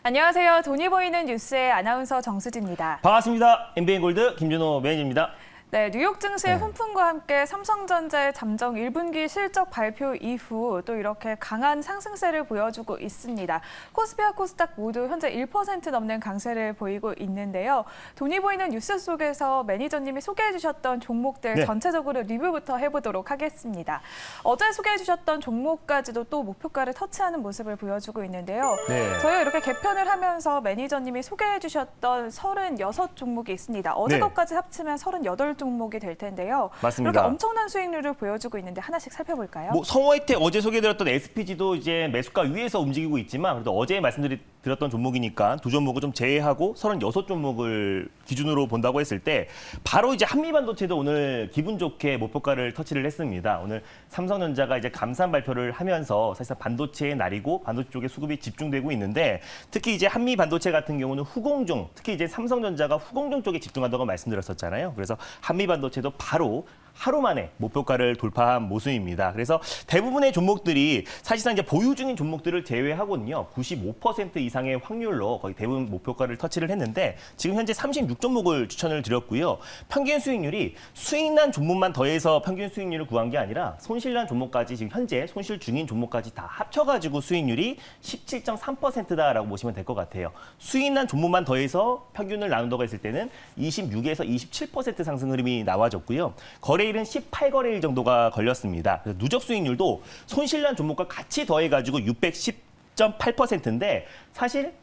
안녕하세요. 돈이 보이는 뉴스의 아나운서 정수지입니다. 반갑습니다. MBN골드 김준호 매니저입니다. 네, 뉴욕 증시의 훈풍과 함께 삼성전자의 잠정 1분기 실적 발표 이후 또 이렇게 강한 상승세를 보여주고 있습니다. 코스피와 코스닥 모두 현재 1% 넘는 강세를 보이고 있는데요. 돈이 보이는 뉴스 속에서 매니저님이 소개해 주셨던 종목들 전체적으로 리뷰부터 해보도록 하겠습니다. 어제 소개해 주셨던 종목까지도 또 목표가를 터치하는 모습을 보여주고 있는데요. 저희가 이렇게 개편을 하면서 매니저님이 소개해 주셨던 36종목이 있습니다. 어제 것까지 합치면 38종목이 될 텐데요. 맞습니다. 이렇게 엄청난 수익률을 보여주고 있는데 하나씩 살펴볼까요? 성호하이텍 어제 소개해드렸던 SPG도 이제 매수가 위에서 움직이고 있지만 그래도 어제 말씀드렸던 종목이니까 두 종목을 좀 제외하고 36종목을 기준으로 본다고 했을 때 바로 이제 한미반도체도 오늘 기분 좋게 목표가를 터치를 했습니다. 오늘 삼성전자가 이제 감산 발표를 하면서 사실상 반도체의 날이고 반도체 쪽에 수급이 집중되고 있는데 특히 이제 한미반도체 같은 경우는 후공정, 특히 이제 삼성전자가 후공정 쪽에 집중한다고 말씀드렸었잖아요. 그래서 한미반도체도 바로 하루 만에 목표가를 돌파한 모습입니다. 그래서 대부분의 종목들이 사실상 이제 보유 중인 종목들을 제외하고는요, 95% 이상의 확률로 거의 대부분 목표가를 터치를 했는데 지금 현재 36종목을 추천을 드렸고요. 평균 수익률이 수익난 종목만 더해서 평균 수익률을 구한 게 아니라 손실난 종목까지 지금 현재 손실 중인 종목까지 다 합쳐가지고 수익률이 17.3%다라고 보시면 될 것 같아요. 수익난 종목만 더해서 평균을 나눈다고 했을 때는 26에서 27% 상승 흐름이 나와줬고요. 거래일은 18거래일 정도가 걸렸습니다. 그래서 누적 수익률도 손실난 종목과 같이 더해가지고 610.8%인데 사실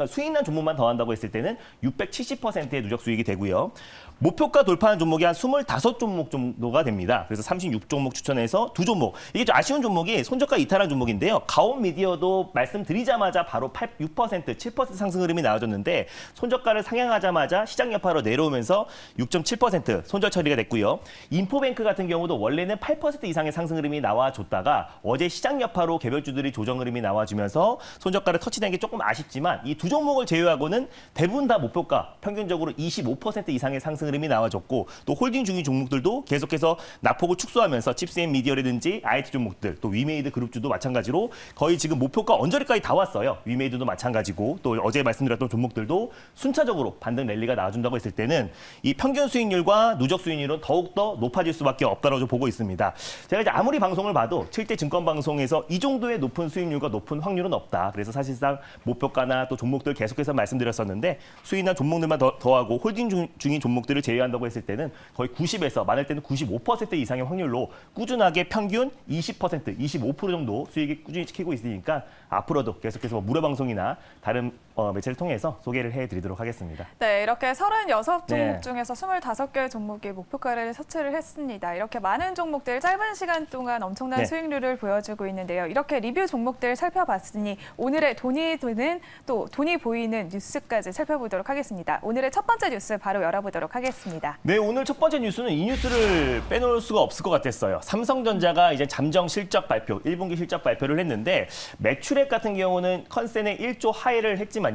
수익난 종목만 더한다고 했을 때는 670%의 누적 수익이 되고요. 목표가 돌파한 종목이 한 25종목 정도가 됩니다. 그래서 36종목 추천해서 2종목. 이게 좀 아쉬운 종목이 손저가 이탈한 종목인데요. 가온 미디어도 말씀드리자마자 바로 6%, 7% 상승 흐름이 나와줬는데 손저가를 상향하자마자 시장 여파로 내려오면서 6.7% 손절 처리가 됐고요. 인포뱅크 같은 경우도 원래는 8% 이상의 상승 흐름이 나와줬다가 어제 시장 여파로 개별주들이 조정 흐름이 나와주면서 손저가를 터치된 게 조금 아쉽지만 이 두 종목을 제외하고는 대부분 다 목표가 평균적으로 25% 이상의 상승 흐름이 나와줬고 또 홀딩 중인 종목들도 계속해서 낙폭을 축소하면서 칩스앤미디어라든지 IT 종목들 또 위메이드 그룹주도 마찬가지로 거의 지금 목표가 언저리까지 다 왔어요. 위메이드도 마찬가지고 또 어제 말씀드렸던 종목들도 순차적으로 반등 랠리가 나와준다고 했을 때는 이 평균 수익률과 누적 수익률은 더욱더 높아질 수밖에 없다고 보고 있습니다. 제가 이제 아무리 방송을 봐도 7대 증권방송에서 이 정도의 높은 수익률과 높은 확률은 없다. 그래서 사실상 목표가나 또 종목들 계속해서 말씀드렸었는데 수익난 종목들만 더하고 홀딩 중인 종목들을 제외한다고 했을 때는 거의 90에서 많을 때는 95% 이상의 확률로 꾸준하게 평균 20%, 25% 정도 수익이 꾸준히 지키고 있으니까 앞으로도 계속해서 무료 방송이나 다른 매체를 통해서 소개를 해드리도록 하겠습니다. 네, 이렇게 36종목 중에서 25개의 종목이 목표가를 터치를 했습니다. 이렇게 많은 종목들 짧은 시간 동안 엄청난 수익률을 보여주고 있는데요. 이렇게 리뷰 종목들 살펴봤으니 오늘의 돈이 드는 또 돈이 보이는 뉴스까지 살펴보도록 하겠습니다. 오늘의 첫 번째 뉴스 바로 열어보도록 하겠습니다. 네, 오늘 첫 번째 뉴스는 이 뉴스를 빼놓을 수가 없을 것 같았어요. 삼성전자가 이제 잠정 실적 발표, 1분기 실적 발표를 했는데 매출액 같은 경우는 컨센의 1조 하회를 했지만요.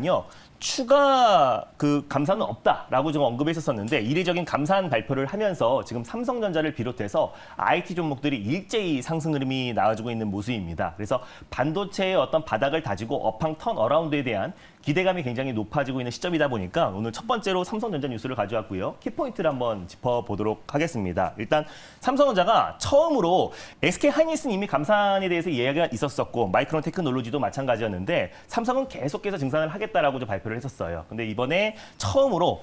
추가 감산은 없다라고 좀 언급했었는데 이례적인 감산 발표를 하면서 지금 삼성전자를 비롯해서 IT 종목들이 일제히 상승 흐름이 나와주고 있는 모습입니다. 그래서 반도체의 어떤 바닥을 다지고 업황 턴 어라운드에 대한 기대감이 굉장히 높아지고 있는 시점이다 보니까 오늘 첫 번째로 삼성전자 뉴스를 가져왔고요. 키포인트를 한번 짚어보도록 하겠습니다. 일단 삼성전자가 처음으로 SK하이닉스는 이미 감산에 대해서 이야기가 있었었고 마이크론 테크놀로지도 마찬가지였는데 삼성은 계속해서 증산을 하겠다라고 좀 발표를 했었어요. 근데 이번에 처음으로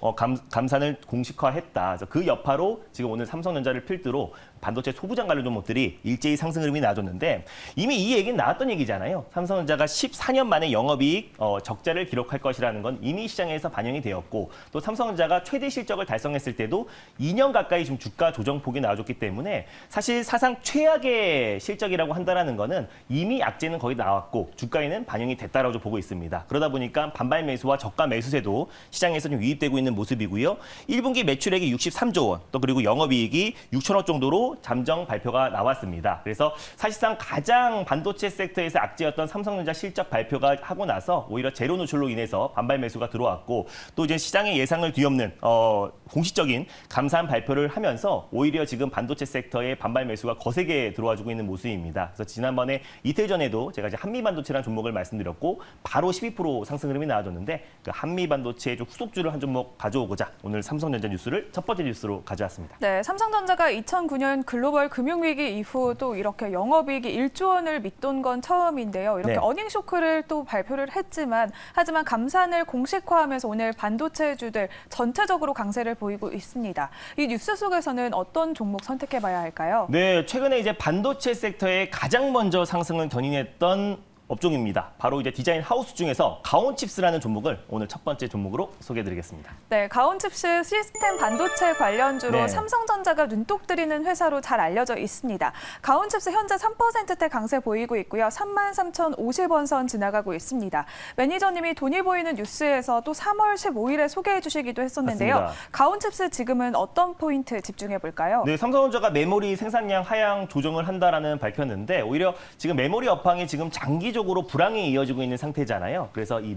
감산을 공식화했다. 그래서 그 여파로 지금 오늘 삼성전자를 필두로 반도체 소부장 관련 종목들이 일제히 상승 흐름이 나와줬는데 이미 이 얘기는 나왔던 얘기잖아요. 삼성전자가 14년 만에 영업이익 적자를 기록할 것이라는 건 이미 시장에서 반영이 되었고 또 삼성전자가 최대 실적을 달성했을 때도 2년 가까이 지금 주가 조정폭이 나와줬기 때문에 사실 사상 최악의 실적이라고 한다는 거는 이미 악재는 거의 나왔고 주가에는 반영이 됐다라고 보고 있습니다. 그러다 보니까 반발 매수와 저가 매수세도 시장에서 좀 유입되고 있는 모습이고요. 1분기 매출액이 63조 원, 또 그리고 영업이익이 6천억 정도로 종목으로 잠정 발표가 나왔습니다. 그래서 사실상 가장 반도체 섹터에서 악재였던 삼성전자 실적 발표가 하고 나서 오히려 제로 노출로 인해서 반발 매수가 들어왔고 또 이제 시장의 예상을 뒤엎는 공식적인 감사한 발표를 하면서 오히려 지금 반도체 섹터의 반발 매수가 거세게 들어와주고 있는 모습입니다. 그래서 지난번에 이틀 전에도 제가 이제 한미반도체라는 종목을 말씀드렸고 바로 12% 상승 흐름이 나와줬는데 그 한미반도체의 좀 후속주를 한 종목 가져오고자 오늘 삼성전자 뉴스를 첫 번째 뉴스로 가져왔습니다. 네, 삼성전자가 2009년 글로벌 금융위기 이후 또 이렇게 영업이익이 1조 원을 밑돈 건 처음인데요. 이렇게 네. 어닝 쇼크를 또 발표를 하지만 감산을 공식화하면서 오늘 반도체주들 전체적으로 강세를 보이고 있습니다. 이 뉴스 속에서는 어떤 종목 선택해봐야 할까요? 네, 최근에 이제 반도체 섹터에 가장 먼저 상승을 견인했던 업종입니다. 바로 이제 디자인 하우스 중에서 가온칩스라는 종목을 오늘 첫 번째 종목으로 소개해드리겠습니다. 네, 가온칩스 시스템 반도체 관련주로 네. 삼성전자가 눈독 들이는 회사로 잘 알려져 있습니다. 가온칩스 현재 3%대 강세 보이고 있고요. 33,050원 선 지나가고 있습니다. 매니저님이 돈이 보이는 뉴스에서 또 3월 15일에 소개해 주시기도 했었는데요. 맞습니다. 가온칩스 지금은 어떤 포인트 집중해 볼까요? 네, 삼성전자가 메모리 생산량 하향 조정을 한다라는 밝혔는데 오히려 지금 메모리 업황이 지금 장기적으로 불황이 이어지고 있는 상태잖아요. 그래서 이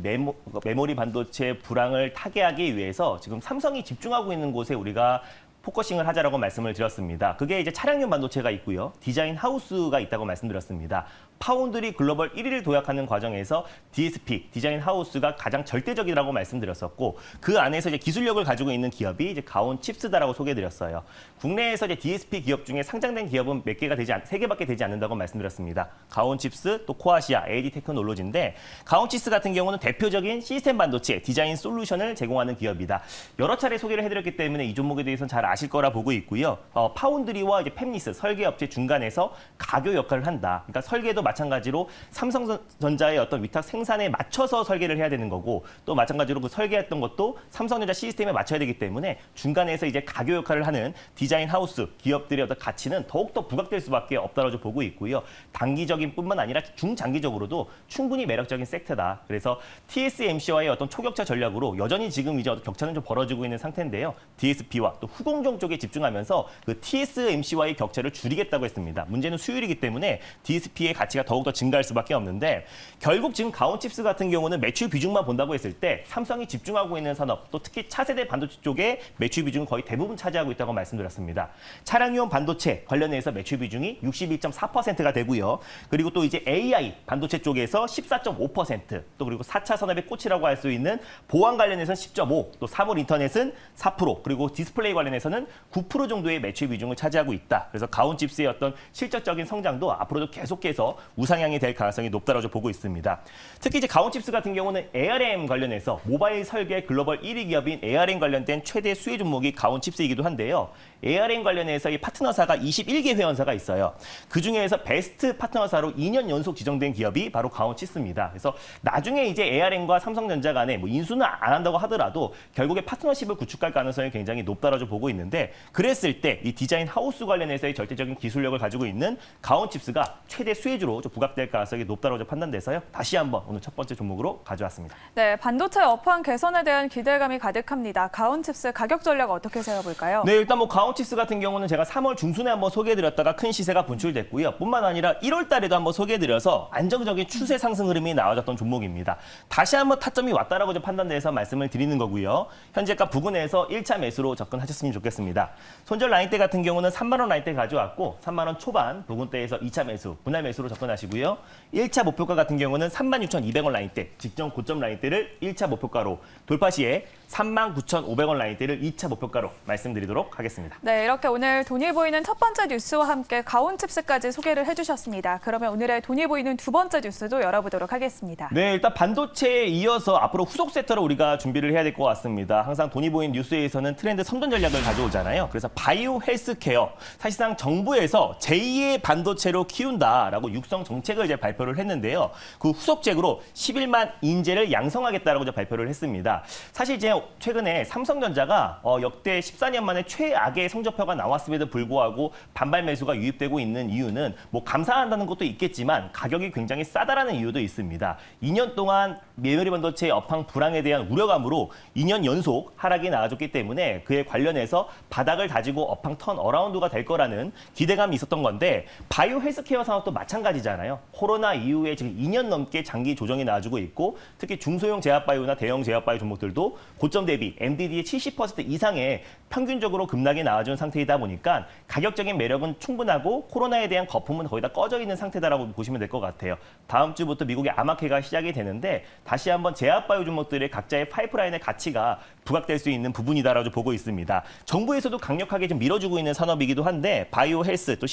메모리 반도체 불황을 타개하기 위해서 지금 삼성이 집중하고 있는 곳에 우리가 포커싱을 하자라고 말씀을 드렸습니다. 그게 이제 차량용 반도체가 있고요. 디자인 하우스가 있다고 말씀드렸습니다. 파운드리 글로벌 1위를 도약하는 과정에서 DSP, 디자인 하우스가 가장 절대적이라고 말씀드렸었고 그 안에서 이제 기술력을 가지고 있는 기업이 이제 가온칩스다라고 소개드렸어요. 국내에서 이제 DSP 기업 중에 상장된 기업은 몇 개가 되지 3개밖에 되지 않는다고 말씀드렸습니다. 가온칩스, 또 코아시아, AD 테크놀로지인데 가온칩스 같은 경우는 대표적인 시스템 반도체 디자인 솔루션을 제공하는 기업이다. 여러 차례 소개를 해드렸기 때문에 이 종목에 대해서는 잘 아실 거라 보고 있고요. 파운드리와 이제 팹리스 설계업체 중간에서 가교 역할을 한다. 그러니까 설계도 마찬가지로 삼성전자의 어떤 위탁 생산에 맞춰서 설계를 해야 되는 거고 또 마찬가지로 그 설계했던 것도 삼성전자 시스템에 맞춰야 되기 때문에 중간에서 이제 가교 역할을 하는 디자인 하우스 기업들의 어떤 가치는 더욱더 부각될 수밖에 없다고 보고 있고요. 단기적인 뿐만 아니라 중장기적으로도 충분히 매력적인 섹터다. 그래서 TSMC와의 어떤 초격차 전략으로 여전히 지금 이제 격차는 좀 벌어지고 있는 상태인데요. DSP와 또 후공정 쪽에 집중하면서 그 TSMC와의 격차를 줄이겠다고 했습니다. 문제는 수율이기 때문에 DSP의 가치가 더욱더 증가할 수밖에 없는데 결국 지금 가온칩스 같은 경우는 매출 비중만 본다고 했을 때 삼성이 집중하고 있는 산업 또 특히 차세대 반도체 쪽에 매출 비중을 거의 대부분 차지하고 있다고 말씀드렸습니다. 차량용 반도체 관련해서 매출 비중이 61.4%가 되고요. 그리고 또 이제 AI 반도체 쪽에서 14.5%, 또 그리고 4차 산업의 꽃이라고 할 수 있는 보안 관련해서는 10.5%, 또 사물 인터넷은 4%, 그리고 디스플레이 관련해서는 9% 정도의 매출 비중을 차지하고 있다. 그래서 가온칩스의 어떤 실질적인 성장도 앞으로도 계속해서 우상향이 될 가능성이 높다고 보고 있습니다. 특히 이제 가온칩스 같은 경우는 ARM 관련해서 모바일 설계 글로벌 1위 기업인 ARM 관련된 최대 수혜 종목이 가온칩스이기도 한데요. ARM 관련해서 이 파트너사가 21개 회원사가 있어요. 그중에서 베스트 파트너사로 2년 연속 지정된 기업이 바로 가온칩스입니다. 그래서 나중에 이제 ARM과 삼성전자 간에 뭐 인수는 안 한다고 하더라도 결국에 파트너십을 구축할 가능성이 굉장히 높다고 보고 있는데 그랬을 때 이 디자인 하우스 관련해서의 절대적인 기술력을 가지고 있는 가온칩스가 최대 수혜주로 좀 부각될 가능성이 높다고 판단돼서요. 다시 한번 오늘 첫 번째 종목으로 가져왔습니다. 네, 반도체 업황 개선에 대한 기대감이 가득합니다. 가온칩스 가격 전략 어떻게 세워볼까요? 네, 일단 뭐 가온칩스 같은 경우는 제가 3월 중순에 한번 소개해드렸다가 큰 시세가 분출됐고요. 뿐만 아니라 1월 달에도 한번 소개해드려서 안정적인 추세 상승 흐름이 나와줬던 종목입니다. 다시 한번 타점이 왔다라고 좀 판단돼서 말씀을 드리는 거고요. 현재가 부근에서 1차 매수로 접근하셨으면 좋겠습니다. 손절 라인대 같은 경우는 3만 원 라인대 가져왔고 3만 원 초반 부근대에서 2차 매수, 분할 매수로 접근하시고요. 1차 목표가 같은 경우는 36,200원 라인대, 직전 고점 라인대를 1차 목표가로 돌파 시에 39,500원 라인대를 2차 목표가로 말씀드리도록 하겠습니다. 네, 이렇게 오늘 돈이 보이는 첫 번째 뉴스와 함께 가온칩스까지 소개를 해주셨습니다. 그러면 오늘의 돈이 보이는 두 번째 뉴스도 열어보도록 하겠습니다. 네, 일단 반도체에 이어서 앞으로 후속 섹터를 우리가 준비를 해야 될 것 같습니다. 항상 돈이 보이는 뉴스에서는 트렌드 선전 전략을 가져오잖아요. 그래서 바이오 헬스케어, 사실상 정부에서 제2의 반도체로 키운다라고 육성 정책을 이제 발표를 했는데요. 그 후속책으로 11만 인재를 양성하겠다라고 이제 발표를 했습니다. 사실 이제 최근에 삼성전자가 역대 14년 만에 최악의 성적표가 나왔음에도 불구하고 반발 매수가 유입되고 있는 이유는 뭐 감사한다는 것도 있겠지만 가격이 굉장히 싸다라는 이유도 있습니다. 2년 동안 메모리 반도체 업황 불황에 대한 우려감으로 2년 연속 하락이 나와줬기 때문에 그에 관련해서 바닥을 다지고 업황 턴 어라운드가 될 거라는 기대감이 있었던 건데 바이오 헬스케어 산업도 마찬가지잖아요. 코로나 이후에 지금 2년 넘게 장기 조정이 나와주고 있고 특히 중소형 제약바이오나 대형 제약바이오 종목들도 고점 대비 MDD의 70% 이상의 평균적으로 급락이 나와준 상태이다 보니까 가격적인 매력은 충분하고 코로나에 대한 거품은 거의 다 꺼져 있는 상태다라고 보시면 될 것 같아요. 다음 주부터 미국의 암학회가 시작이 되는데 다시 한번 제약바이오 종목들의 각자의 파이프라인의 가치가 부각될 수 있는 부분이다라고 보고 있습니다. 정부에서도 강력하게 좀 밀어주고 있는 산업이기도 한데 바이오 헬스 또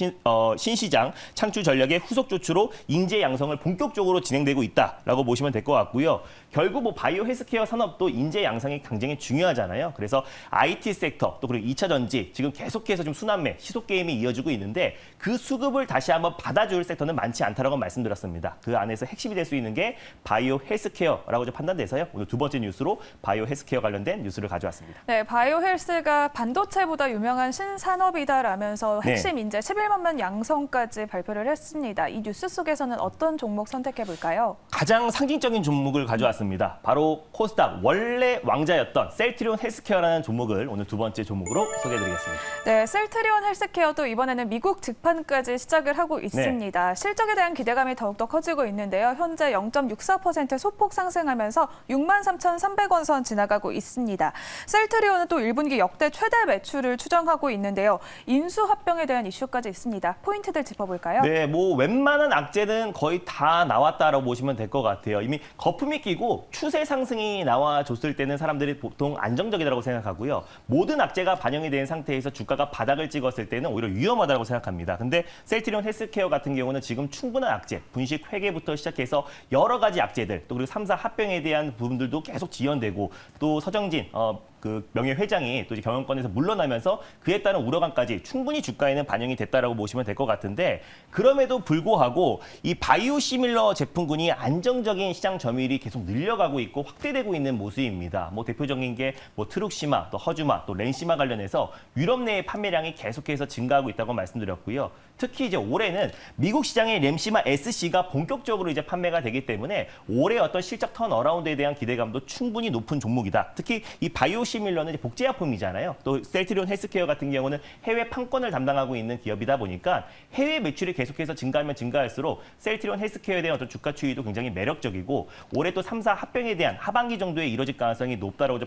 신시장 창출 전략의 후속 조치로 인재 양성을 본격적으로 진행되고 있다라고 보시면 될 것 같고요. 결국 뭐 바이오 헬스케어 산업도 인재 양성이 굉장히 중요하잖아요. 그래서 IT 섹터 또 그리고 2차 전지 지금 계속해서 좀 순환매 시속 게임이 이어지고 있는데 그 수급을 다시 한번 받아줄 섹터는 많지 않다라고 말씀드렸습니다. 그 안에서 핵심이 될 수 있는 게 바이오 헬스케어라고 판단돼서요. 오늘 두 번째 뉴스로 바이오 헬스케어 관련된 뉴스를 가져왔습니다. 네, 바이오 헬스가 반도체보다 유명한 신산업이다라면서 핵심 인재 11만 명 양성까지 발표를 했습니다. 이 뉴스 속에서는 어떤 종목 선택해 볼까요? 가장 상징적인 종목을 가져왔습니다. 바로 코스닥 원래 왕자였던 셀트리온 헬스케어라는 종목을 오늘 두 번째 종목으로 소개해드리겠습니다. 네, 셀트리온 헬스케어도 이번에는 미국 직판까지 시작을 하고 있습니다. 실적에 대한 기대감이 더욱더 커지고 있는데요. 현재 0.64% 소폭 상승하면서 63,300원 선 지나가고 있습니다. 셀트리온은 또 1분기 역대 최대 매출을 추정하고 있는데요. 인수합병에 대한 이슈까지 있습니다. 포인트들 짚어볼까요? 네, 뭐 웬만한 악재는 거의 다 나왔다라고 보시면 될 것 같아요. 이미 거품이 끼고 추세 상승이 나와줬을 때는 사람들이 보통 안정적이라고 생각하고요. 모든 악재가 반영이 된 상태에서 주가가 바닥을 찍었을 때는 오히려 위험하다고 생각합니다. 근데 셀트리온 헬스케어 같은 경우는 지금 충분한 악재, 분식 회계부터 시작해서 여러 가지 악재들, 또 그리고 3사 합병에 대한 부분들도 계속 지연되고 또 서정진 그 명예회장이 또 이제 경영권에서 물러나면서 그에 따른 우려감까지 충분히 주가에는 반영이 됐다라고 보시면 될 것 같은데 그럼에도 불구하고 이 바이오 시밀러 제품군이 안정적인 시장 점유율이 계속 늘려가고 있고 확대되고 있는 모습입니다. 뭐 대표적인 게 뭐 트룩시마, 또 허주마, 또 렌시마 관련해서 유럽 내의 판매량이 계속해서 증가하고 있다고 말씀드렸고요. 특히 이제 올해는 미국 시장의 렌시마 SC가 본격적으로 이제 판매가 되기 때문에 올해 어떤 실적 턴 어라운드에 대한 기대감도 충분히 높은 종목이다. 특히 이 바이오 시밀러는 이제 복제약품이잖아요. 또 셀트리온 헬스케어 같은 경우는 해외 판권을 담당하고 있는 기업이다 보니까 해외 매출이 계속해서 증가하면 증가할수록 셀트리온 헬스케어에 대한 어떤 주가 추이도 굉장히 매력적이고 올해 또 3사 합병에 대한 하반기 정도에 이뤄질 가능성이 높다라고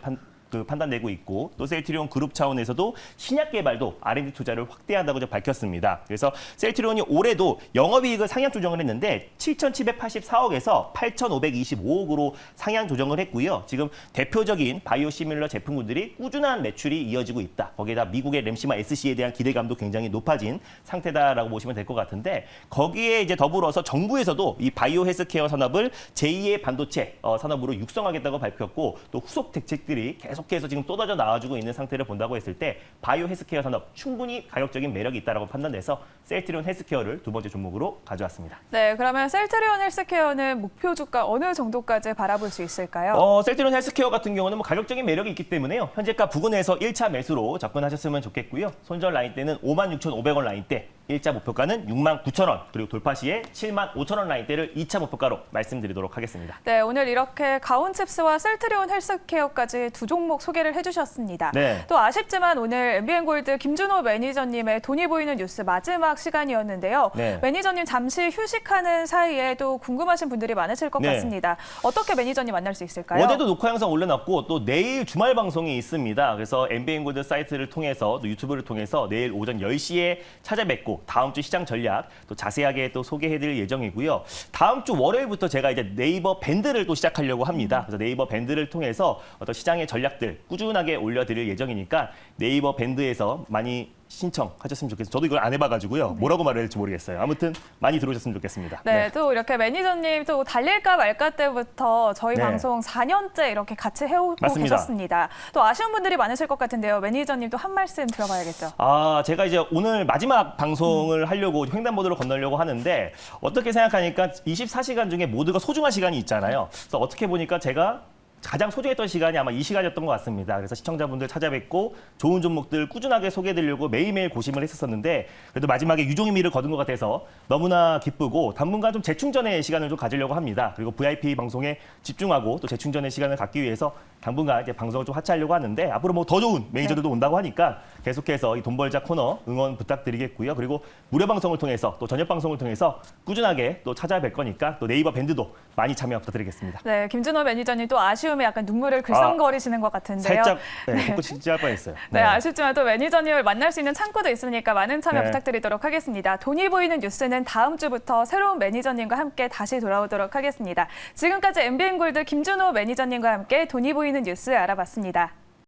판단되고 있고 또 셀트리온 그룹 차원에서도 신약 개발도 R&D 투자를 확대한다고 밝혔습니다. 그래서 셀트리온이 올해도 영업이익을 상향 조정을 했는데 7,784억에서 8,525억으로 상향 조정을 했고요. 지금 대표적인 바이오 시밀러 제품군들이 꾸준한 매출이 이어지고 있다. 거기에다 미국의 램시마 SC에 대한 기대감도 굉장히 높아진 상태다라고 보시면 될 것 같은데 거기에 이제 더불어서 정부에서도 이 바이오 헬스케어 산업을 제2의 반도체 산업으로 육성하겠다고 밝혔고 또 후속 대책들이 계속해서 지금 쏟아져 나와주고 있는 상태를 본다고 했을 때 바이오 헬스케어 산업 충분히 가격적인 매력이 있다고 판단돼서 셀트리온 헬스케어를 두 번째 종목으로 가져왔습니다. 네, 그러면 셀트리온 헬스케어는 목표 주가 어느 정도까지 바라볼 수 있을까요? 셀트리온 헬스케어 같은 경우는 뭐 가격적인 매력이 있기 때문에요. 현재가 부근에서 1차 매수로 접근하셨으면 좋겠고요. 손절 라인대는 56,500원 라인대, 1차 목표가는 69,000원, 그리고 돌파 시에 75,000원 라인대를 2차 목표가로 말씀드리도록 하겠습니다. 네, 오늘 이렇게 가온칩스와 셀트리온 헬스케어까지 두 종목 소개를 해주셨습니다. 네. 또 아쉽지만 오늘 MBN골드 김준호 매니저님의 돈이 보이는 뉴스 마지막 시간이었는데요. 네. 매니저님 잠시 휴식하는 사이에 또 궁금하신 분들이 많으실 것 네. 같습니다. 어떻게 매니저님 만날 수 있을까요? 어제도 녹화 영상 올려놨고 또 내일 주말 방송이 있습니다. 그래서 MBN골드 사이트를 통해서 또 유튜브를 통해서 내일 오전 10시에 찾아뵙고 다음 주 시장 전략 또 자세하게 또 소개해드릴 예정이고요. 다음 주 월요일부터 제가 이제 네이버 밴드를 또 시작하려고 합니다. 그래서 네이버 밴드를 통해서 어떤 시장의 전략들 꾸준하게 올려드릴 예정이니까 네이버 밴드에서 많이 신청하셨으면 좋겠어요. 저도 이걸 안 해봐가지고요. 뭐라고 말해야 될지 모르겠어요. 아무튼 많이 들어오셨으면 좋겠습니다. 네, 또 이렇게 매니저님 또 달릴까 말까 때부터 저희 네. 방송 4년째 이렇게 같이 해오고 맞습니다. 계셨습니다. 또 아쉬운 분들이 많으실 것 같은데요. 매니저님 또 한 말씀 들어봐야겠죠. 제가 이제 오늘 마지막 방송을 하려고 횡단보도를 건너려고 하는데 어떻게 생각하니까 24시간 중에 모두가 소중한 시간이 있잖아요. 그래서 어떻게 보니까 제가 가장 소중했던 시간이 아마 이 시간이었던 것 같습니다. 그래서 시청자분들 찾아뵙고 좋은 종목들 꾸준하게 소개해드리려고 매일매일 고심을 했었는데 그래도 마지막에 유종의미를 거둔 것 같아서 너무나 기쁘고 당분간 좀 재충전의 시간을 좀 가지려고 합니다. 그리고 VIP 방송에 집중하고 또 재충전의 시간을 갖기 위해서 당분간 이제 방송을 좀 하차하려고 하는데 앞으로 뭐 더 좋은 매니저들도 온다고 하니까 계속해서 이 돈 벌자 코너 응원 부탁드리겠고요. 그리고 무료 방송을 통해서 또 저녁 방송을 통해서 꾸준하게 또 찾아뵐 거니까 또 네이버 밴드도 많이 참여 부탁드리겠습니다. 네, 김준호 매니저님 또 아쉬움에 약간 눈물을 글썽거리시는 것 같은데요. 살짝 코끝이 찌할 뻔했어요. 네, 아쉽지만 또 매니저님을 만날 수 있는 창구도 있으니까 많은 참여 부탁드리도록 하겠습니다. 돈이 보이는 뉴스는 다음 주부터 새로운 매니저님과 함께 다시 돌아오도록 하겠습니다. 지금까지 MBN골드 김준호 매니저님과 함께 돈이 보이는 뉴스 알아봤습니다.